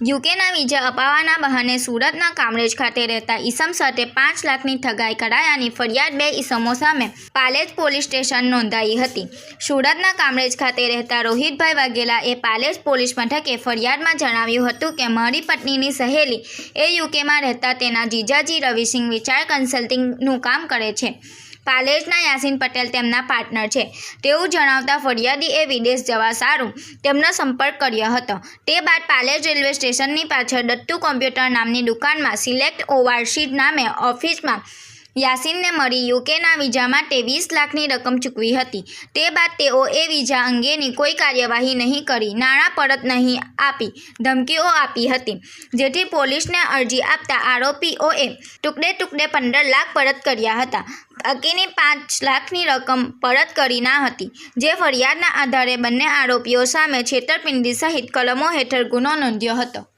યુકેના visa અપાવવાના બહાને સુરતના કામરેજ ખાતે રહેતા ઈસમ સાથે 5 લાખની ઠગાઈ કરાયાની ફરિયાદ 2 ઈસમો સામે પાલેજ પોલીસ સ્ટેશન નોંધાઈ હતી। સુરતના કામરેજ ખાતે રહેતા રોહિતભાઈ વાઘેલાએ પાલેજ પોલીસ મથકે ફરિયાદમાં જણાવ્યું હતું કે મારી પત્નીની સહેલી એ યુકેમાં રહેતા તેના જીજાજી રવિસિંહ વિચાર કન્સલ્ટિંગનું કામ કરે છે। પાલેજના યાસીન પટેલ તેમના પાર્ટનર છે તેવું જણાવતા ફરિયાદીએ વિદેશ જવા સારું તેમનો સંપર્ક કર્યો હતો। તે બાદ પાલેજ રેલવે સ્ટેશનની પાછળ દત્તુ કોમ્પ્યુટર નામની દુકાનમાં સિલેક્ટ ઓવરસીઝ નામે ઓફિસમાં યાસીનને મળી યુકેના વિઝા માટે 20 લાખની રકમ ચૂકવી હતી। તે બાદ તેઓએ વિઝા અંગેની કોઈ કાર્યવાહી નહીં કરી નાણાં પરત નહીં આપી ધમકીઓ આપી હતી, જેથી પોલીસને અરજી આપતા આરોપીઓએ ટુકડે 15 લાખ પરત કર્યા હતા। બાકીની 5 લાખની રકમ પરત કરી ના હતી, જે ફરિયાદના આધારે બંને આરોપીઓ સામે છેતરપિંડી સહિત કલમો હેઠળ ગુનો નોંધ્યો હતો।